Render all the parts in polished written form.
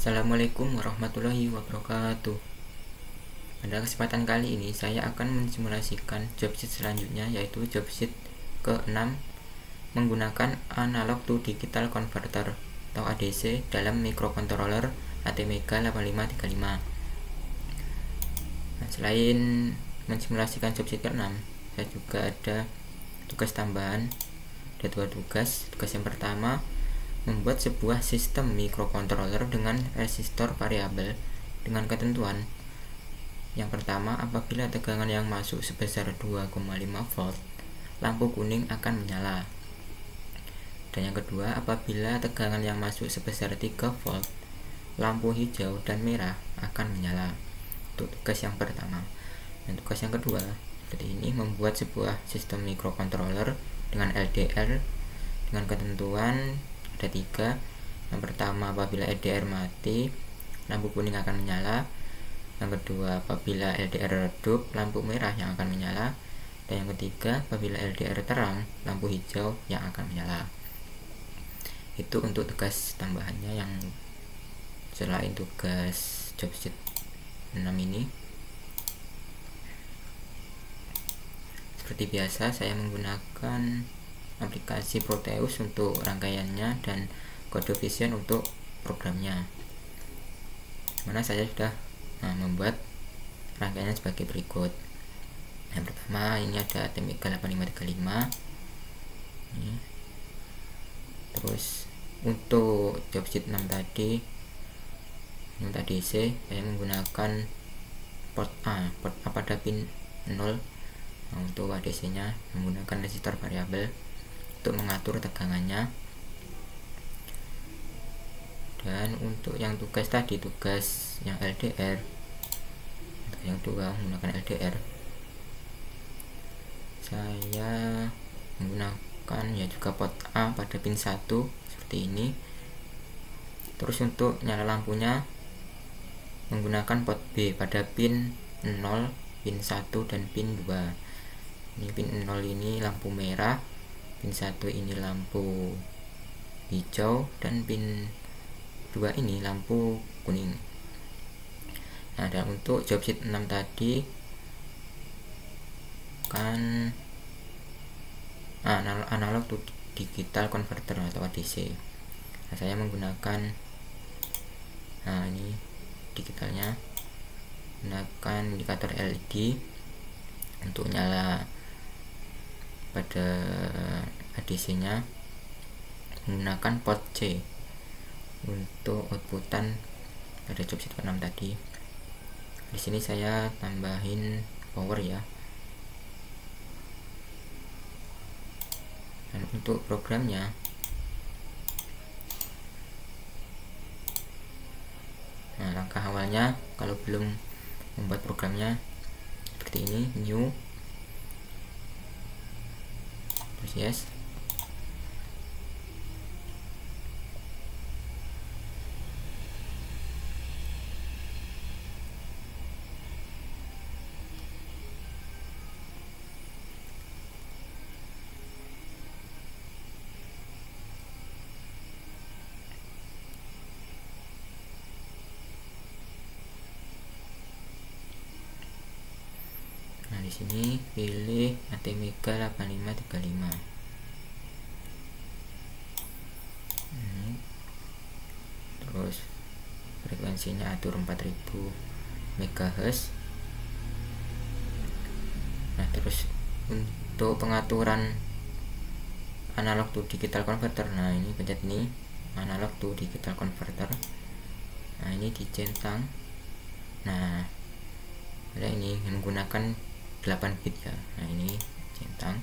Assalamualaikum warahmatullahi wabarakatuh. Pada kesempatan kali ini saya akan mensimulasikan job sheet selanjutnya, yaitu job sheet ke-6 menggunakan analog to digital converter atau ADC dalam microcontroller ATmega 8535. Selain mensimulasikan job sheet ke-6, saya juga ada tugas tambahan. Ada dua tugas. Tugas yang pertama, membuat sebuah sistem microcontroller dengan resistor variabel dengan ketentuan. Yang pertama, apabila tegangan yang masuk sebesar 2,5 volt, lampu kuning akan menyala. Dan yang kedua, apabila tegangan yang masuk sebesar 3 volt, lampu hijau dan merah akan menyala. Itu tugas yang pertama. Dan tugas yang kedua, seperti ini, membuat sebuah sistem microcontroller dengan LDR dengan ketentuan ada 3. Yang pertama, apabila LDR mati, lampu kuning akan menyala. Yang kedua, apabila LDR redup, lampu merah yang akan menyala. Dan yang ketiga, apabila LDR terang, lampu hijau yang akan menyala. Itu untuk tugas tambahannya yang selain tugas job sheet 6 ini. Seperti biasa, saya menggunakan aplikasi Proteus untuk rangkaiannya dan Kode Vision untuk programnya, mana saya sudah membuat rangkaiannya sebagai berikut. Yang pertama, ini ada ATmega 8535 ini. Terus untuk job sheet 6 tadi, untuk ADC, saya menggunakan port A pada pin 0. Untuk ADC nya menggunakan resistor variabel untuk mengatur tegangannya. Dan untuk yang tugas tadi, tugas yang LDR, yang kedua menggunakan LDR, saya menggunakan juga port A pada pin 1 seperti ini. Terus untuk nyala lampunya menggunakan port B pada pin 0, pin 1 dan pin 2. Ini pin 0 ini lampu merah, pin 1 ini lampu hijau, dan pin 2 ini lampu kuning. Nah, dan untuk job sheet 6 tadi kan analog to digital converter atau ADC. Nah, saya menggunakan ini digitalnya, menggunakan indikator LED untuk nyala pada ADC nya, menggunakan port C untuk outputan pada job sheet 6 tadi. Di sini saya tambahin power ya. Dan untuk programnya, langkah awalnya kalau belum membuat programnya seperti ini, new, terus yes. Nah, di sini pilih ATmega 8535. Terus frekuensinya atur 4000 MHz. Nah, terus untuk pengaturan analog to digital converter, nah ini pencet ini, analog to digital converter. Nah, ini dicentang. Nah, ada ini menggunakan 8 bit ya. Nah, ini centang.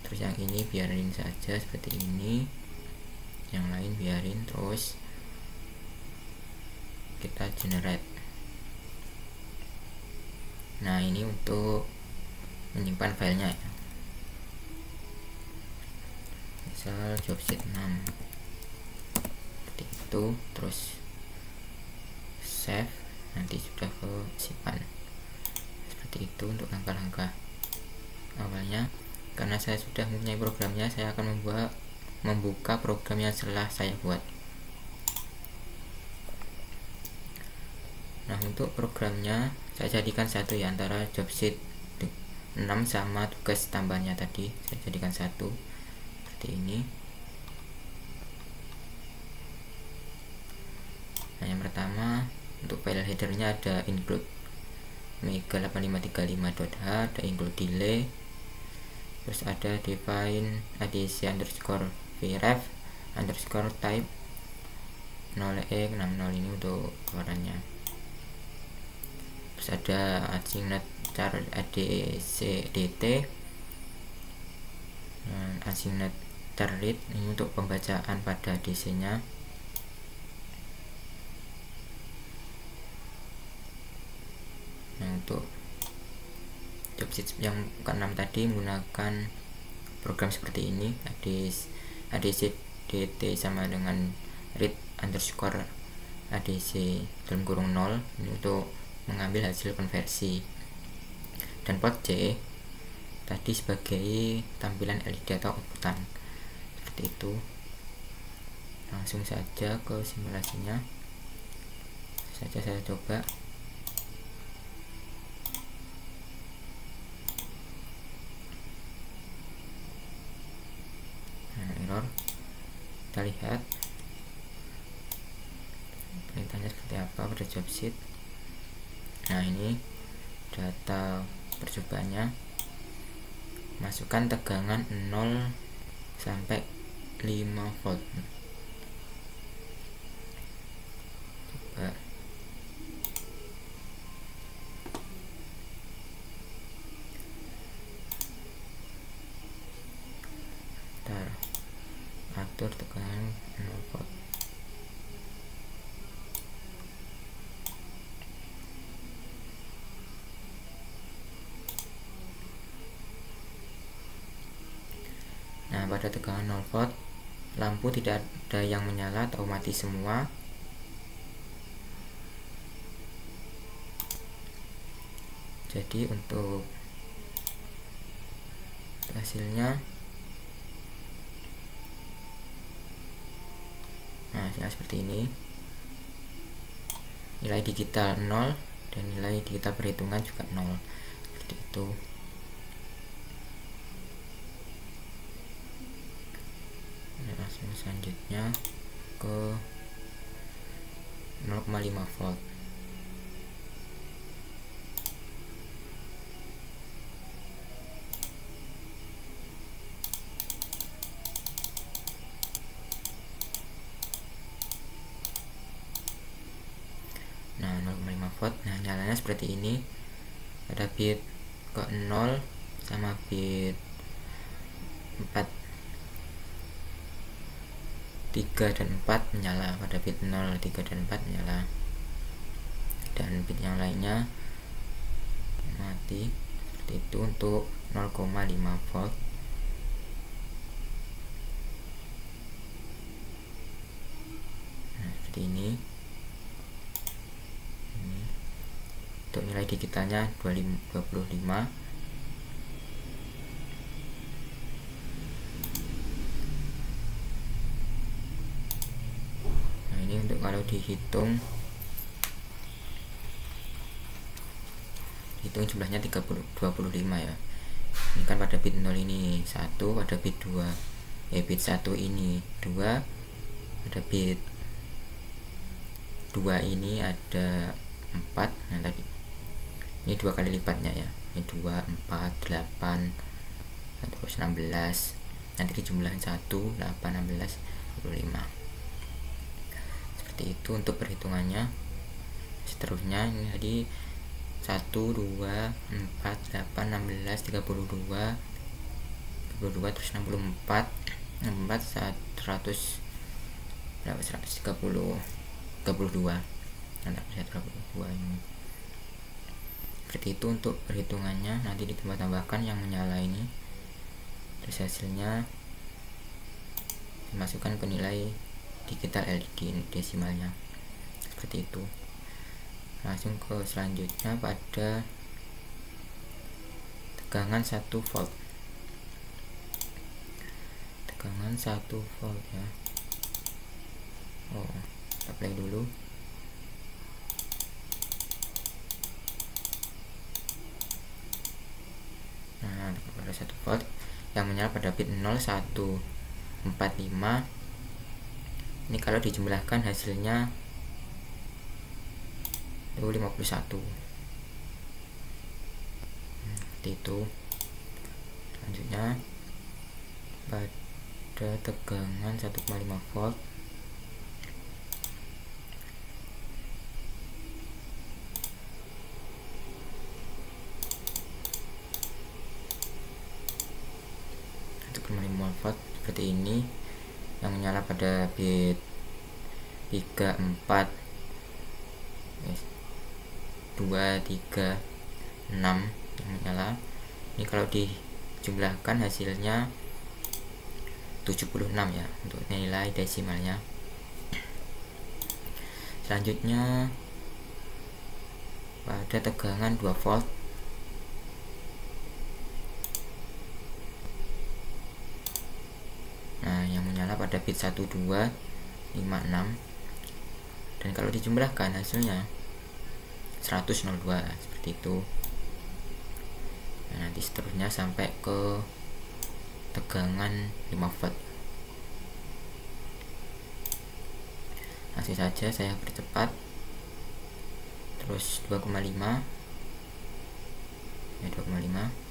Terus yang ini biarin saja seperti ini, yang lain biarin. Terus kita generate. Nah, ini untuk menyimpan filenya ya. Misal job sheet 6 seperti itu. Terus save, nanti sudah ke simpan. Seperti itu untuk langkah-langkah awalnya. Karena saya sudah mempunyai programnya, saya akan membuka program yang setelah saya buat. Nah, untuk programnya saya jadikan satu ya, antara job sheet 6 sama tugas tambahannya tadi saya jadikan satu seperti ini. Nah, yang pertama untuk file headernya ada include mega 8535.h, ada include delay, terus ada define adc underscore vref underscore type 0e60 ini untuk keluarannya. Terus ada assigned char adcdt dan assigned char read ini untuk pembacaan pada adc nya. Nah, untuk job sheet yang ke-6 tadi menggunakan program seperti ini, adcdt sama dengan read underscore adc dalam kurung 0 ini untuk mengambil hasil konversi, dan port C tadi sebagai tampilan LED atau outputan seperti itu. Langsung saja ke simulasinya saja, saya coba. Error, kita lihat perintahnya seperti apa pada job sheet. Nah, ini data percobaannya, masukkan tegangan 0 sampai 5 volt. Coba atur tegangan 0 volt. Nah, pada tegangan 0 volt lampu tidak ada yang menyala atau mati semua. Jadi untuk hasilnya, nah seperti ini, nilai digital 0 dan nilai digital perhitungan juga 0 seperti itu. Langsung selanjutnya ke 0,5 volt. Nah, 0,5 volt. Nah, nyalanya seperti ini. Ada bit ke 0 sama bit 4, 3 dan 4 menyala. Pada bit 0, 3 dan 4 menyala, dan bit yang lainnya mati seperti itu untuk 0,5 volt. Nah, seperti ini. Untuk nilai digitalnya 25. Nah, ini untuk kalau dihitung jumlahnya 25 ya. Ini kan pada bit 0 ini 1, pada bit 2 bit 1 ini 2, pada bit 2 ini ada 4. Nah, tadi ini 2 kali lipatnya ya, ini 2, 4, 8, terus 16, nanti dijumlahin 1, 8, 16, 25 seperti itu untuk perhitungannya. Seterusnya ini tadi 1, 2, 4, 8, 16, 32, terus 64, 100 berapa, 132, 32 ini. Seperti itu untuk perhitungannya. Nanti ditambah-tambahkan yang menyala ini, terus hasilnya dimasukkan ke nilai digital LED desimalnya seperti itu. Langsung ke selanjutnya pada tegangan 1 volt. Tegangan 1 volt ya. Kita play dulu. pada 1 volt yang menyala pada bit 0145. Ini kalau dijumlahkan hasilnya itu 51. Seperti itu. Selanjutnya pada tegangan 1,5 volt seperti ini yang menyala pada bit 34 2 3 6 yang menyala. Ini kalau dijumlahkan hasilnya 76 ya untuk nilai desimalnya. Selanjutnya pada tegangan 2 volt yang menyala pada bit 1256, dan kalau dijumlahkan hasilnya 102 seperti itu. Nanti seterusnya sampai ke tegangan 5 volt. Langsung saja saya percepat. Terus 2,5 ya, 2,5.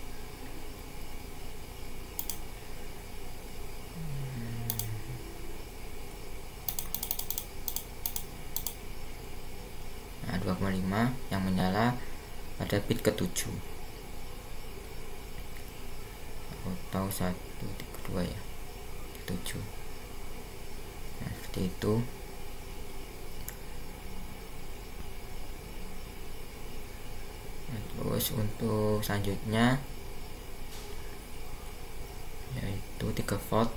Nah, 2,5 yang menyala pada bit ke-7 atau 132 ya, 7. Nah, seperti itu. Terus untuk selanjutnya yaitu 3 volt.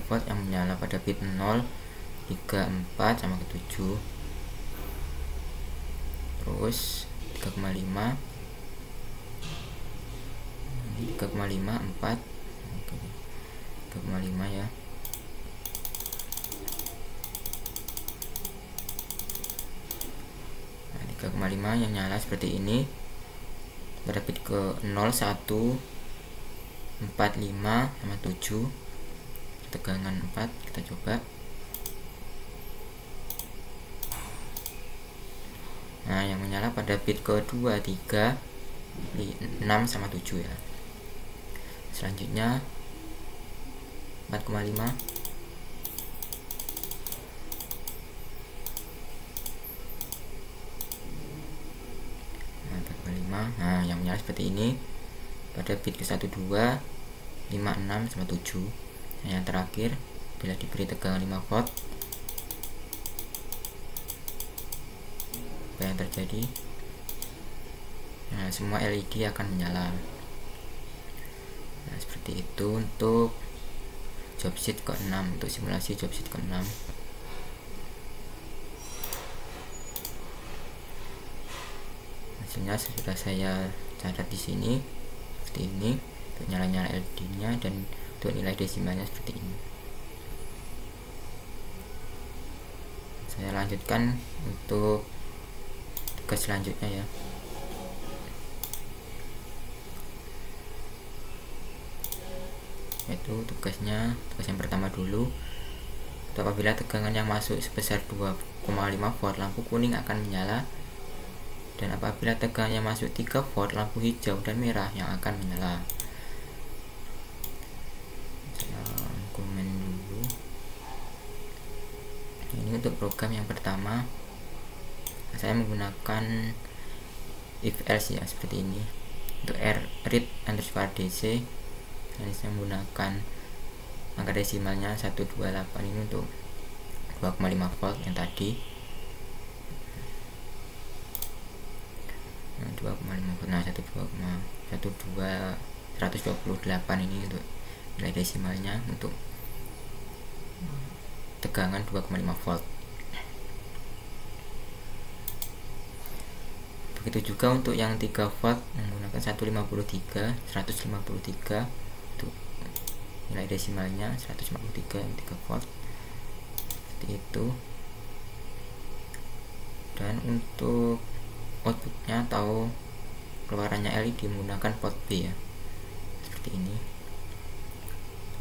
Volt yang menyala pada bit 0, 34 sama ke 7. Terus 3,5 4. Oke. 3,5 ya. Nah, 3,5 yang nyala seperti ini pada bit ke 0, 1, 4, 5 sama 7. Tegangan 4 kita coba. Nah, yang menyala pada bit ke 2, 3, 6 sama 7 ya. Selanjutnya 4,5. Nah, yang menyala seperti ini pada bit ke 1, 2, 5, 6 sama 7. Yang terakhir, bila diberi tegangan 5 volt, apa yang terjadi? Nah, semua LED akan menyala. Nah, seperti itu untuk job sheet ke-6, untuk simulasi job sheet ke-6. Hasilnya sudah saya catat di sini seperti ini untuk nyala-nyala LED-nya dan untuk nilai desimalnya seperti ini. Saya lanjutkan untuk tugas selanjutnya ya. Yaitu tugas yang pertama dulu. Apabila tegangan yang masuk sebesar 2,5 volt, lampu kuning akan menyala, dan apabila tegangan yang masuk 3 volt, lampu hijau dan merah yang akan menyala. Ini untuk program yang pertama, saya menggunakan if else ya, seperti ini. Untuk read underscore dc, saya menggunakan angka desimalnya 128. Ini untuk 2,5 volt yang tadi. 2,5 volt. Nah, 128 ini untuk nilai desimalnya untuk tegangan 2,5 volt. Begitu juga untuk yang 3 volt menggunakan 153 untuk nilai desimalnya 153,3 volt seperti itu. Dan untuk outputnya atau keluarannya LED menggunakan port B ya, seperti ini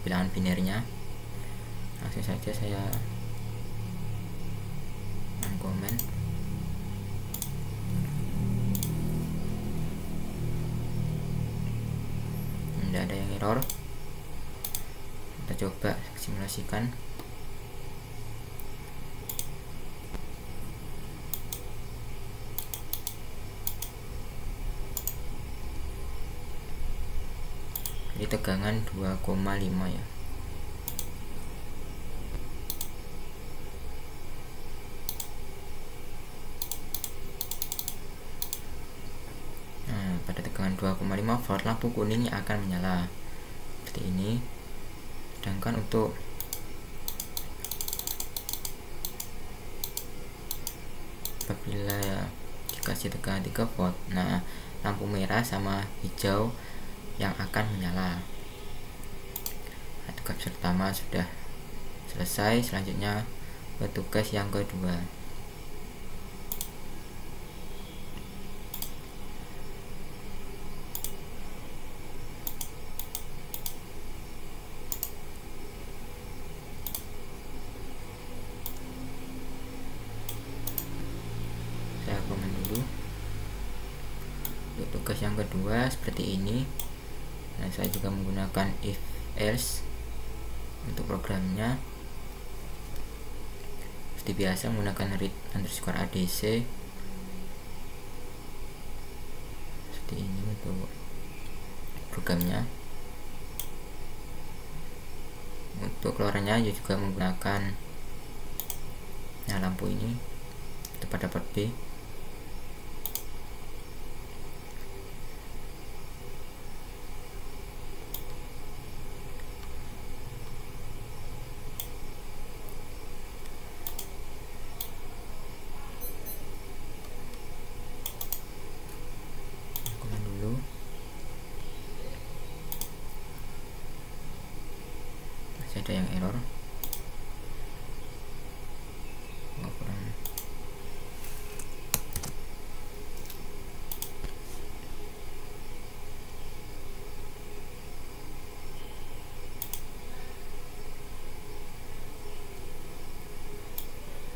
bilangan binernya. Langsung saja saya komen. Tidak ada yang error. Kita coba simulasikan. Jadi tegangan 2,5 ya. Nah, pada tegangan 2,5 volt lampu kuning akan menyala seperti ini. Sedangkan untuk apabila dikasih tegangan 3 volt, nah lampu merah sama hijau yang akan menyala. Nah, tugas pertama sudah selesai. Selanjutnya tugas yang kedua. Saya komen dulu. Untuk tugas yang kedua seperti ini. Nah, saya juga menggunakan if else untuk programnya. Seperti biasa menggunakan read_adc seperti ini untuk programnya. Untuk keluarannya juga menggunakan lampu ini itu pada port B. Ada yang error.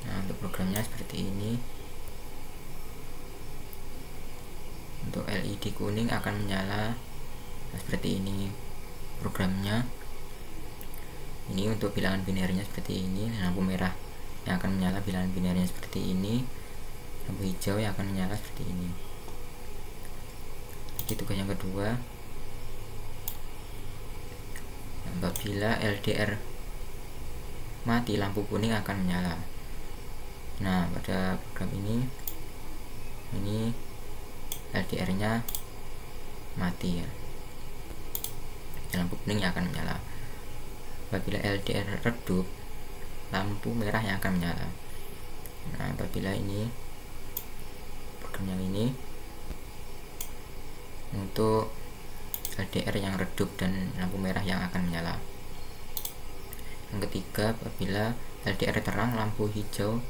Nah, untuk programnya seperti ini. Untuk LED kuning akan menyala. Nah, seperti ini programnya. Ini untuk bilangan binernya seperti ini. Lampu merah yang akan menyala bilangan binernya seperti ini. Lampu hijau yang akan menyala seperti ini. Jadi tugas yang kedua, apabila LDR mati lampu kuning akan menyala. Nah, pada program ini LDR nya mati ya, lampu kuning yang akan menyala. Apabila LDR redup, lampu merah yang akan menyala. Nah, apabila ini program yang ini untuk LDR yang redup dan lampu merah yang akan menyala. Yang ketiga, apabila LDR terang, lampu hijau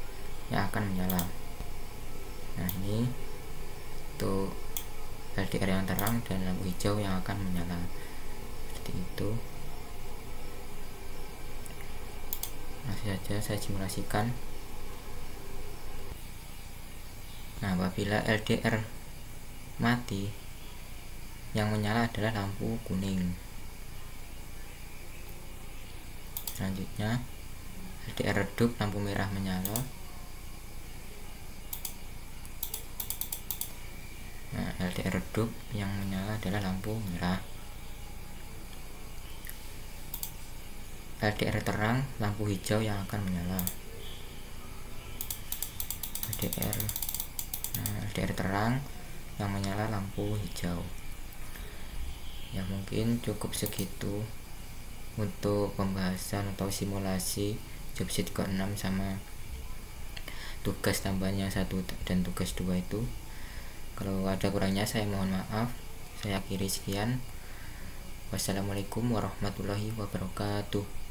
yang akan menyala. Nah, ini untuk LDR yang terang dan lampu hijau yang akan menyala. Seperti itu. Masih saja saya simulasikan. Nah, apabila LDR mati, yang menyala adalah lampu kuning. Selanjutnya LDR redup, lampu merah menyala. Nah, LDR redup yang menyala adalah lampu merah. LDR terang, lampu hijau yang akan menyala. LDR terang yang menyala lampu hijau. Ya, mungkin cukup segitu untuk pembahasan atau simulasi jobsheet ke-6 sama tugas tambahannya 1 dan tugas 2 itu. Kalau ada kurangnya saya mohon maaf. Saya akhiri sekian. Wassalamualaikum warahmatullahi wabarakatuh.